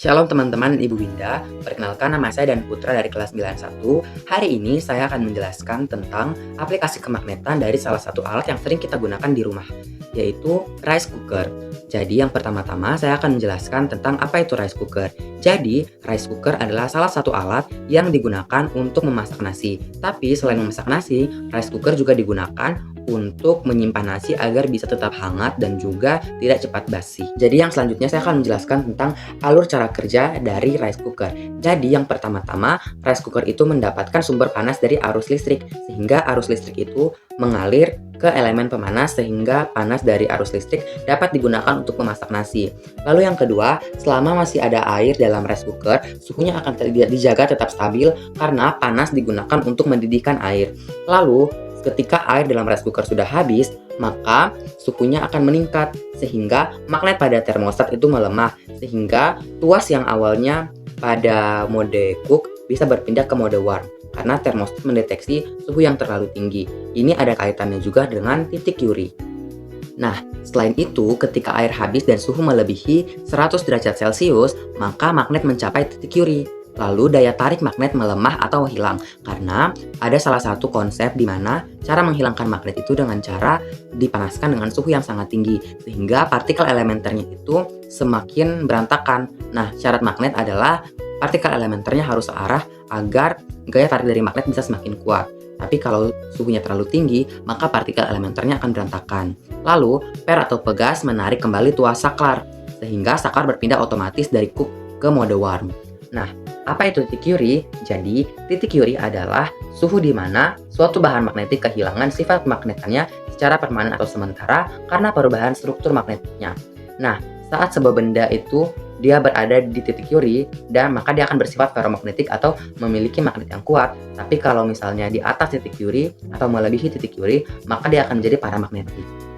Shalom teman-teman Ibu Winda, perkenalkan nama saya dan Putra dari kelas 91. Hari ini saya akan menjelaskan tentang aplikasi kemagnetan dari salah satu alat yang sering kita gunakan di rumah, yaitu rice cooker. Jadi yang pertama-tama saya akan menjelaskan tentang apa itu rice cooker. Jadi rice cooker adalah salah satu alat yang digunakan untuk memasak nasi. Tapi selain memasak nasi, rice cooker juga digunakan untuk menyimpan nasi agar bisa tetap hangat dan juga tidak cepat basi. Jadi yang selanjutnya saya akan menjelaskan tentang alur cara kerja dari rice cooker. Jadi yang pertama-tama, rice cooker itu mendapatkan sumber panas dari arus listrik, sehingga arus listrik itu mengalir ke elemen pemanas sehingga panas dari arus listrik dapat digunakan untuk memasak nasi. Lalu yang kedua, selama masih ada air dalam rice cooker, suhunya akan dijaga tetap stabil karena panas digunakan untuk mendidihkan air. Lalu ketika air dalam rice cooker sudah habis, maka suhunya akan meningkat sehingga magnet pada termostat itu melemah, sehingga tuas yang awalnya pada mode cook bisa berpindah ke mode warm karena termostat mendeteksi suhu yang terlalu tinggi. Ini ada kaitannya juga dengan titik Curie. Nah, selain itu, ketika air habis dan suhu melebihi 100 derajat Celcius, maka magnet mencapai titik Curie. Lalu daya tarik magnet melemah atau hilang karena ada salah satu konsep di mana cara menghilangkan magnet itu dengan cara dipanaskan dengan suhu yang sangat tinggi sehingga partikel elementernya itu semakin berantakan. Nah, syarat magnet adalah partikel elementernya harus searah agar gaya tarik dari magnet bisa semakin kuat. Tapi kalau suhunya terlalu tinggi, maka partikel elementernya akan berantakan. Lalu, per atau pegas menarik kembali tuas saklar sehingga saklar berpindah otomatis dari cook ke mode warm. Nah, apa itu titik Curie? Jadi, titik Curie adalah suhu di mana suatu bahan magnetik kehilangan sifat magnetannya secara permanen atau sementara karena perubahan struktur magnetnya. Nah, saat sebuah benda itu dia berada di titik Curie, dan maka dia akan bersifat ferromagnetik atau memiliki magnet yang kuat. Tapi kalau misalnya di atas titik Curie atau melebihi titik Curie, maka dia akan menjadi paramagnetik.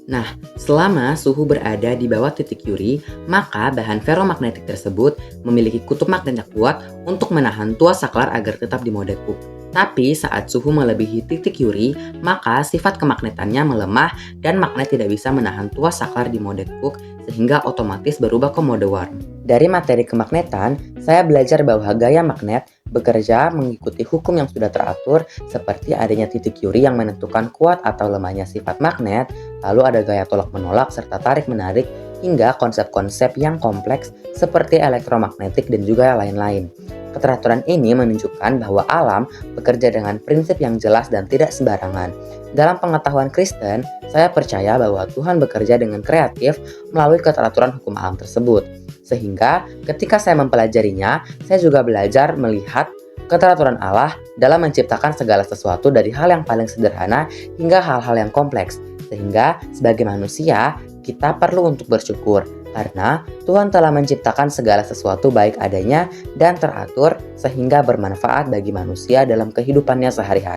Nah, selama suhu berada di bawah titik Curie, maka bahan ferromagnetik tersebut memiliki kutub magnet yang kuat untuk menahan tuas saklar agar tetap di mode cook. Tapi saat suhu melebihi titik Curie, maka sifat kemagnetannya melemah dan magnet tidak bisa menahan tuas saklar di mode cook sehingga otomatis berubah ke mode warm. Dari materi kemagnetan, saya belajar bahwa gaya magnet bekerja mengikuti hukum yang sudah teratur seperti adanya titik Curie yang menentukan kuat atau lemahnya sifat magnet, lalu ada gaya tolak-menolak serta tarik-menarik hingga konsep-konsep yang kompleks seperti elektromagnetik dan juga lain-lain. Keteraturan ini menunjukkan bahwa alam bekerja dengan prinsip yang jelas dan tidak sembarangan. Dalam pengetahuan Kristen, saya percaya bahwa Tuhan bekerja dengan kreatif melalui keteraturan hukum alam tersebut. Sehingga ketika saya mempelajarinya, saya juga belajar melihat keteraturan Allah dalam menciptakan segala sesuatu dari hal yang paling sederhana hingga hal-hal yang kompleks. Sehingga sebagai manusia, kita perlu untuk bersyukur karena Tuhan telah menciptakan segala sesuatu baik adanya dan teratur sehingga bermanfaat bagi manusia dalam kehidupannya sehari-hari.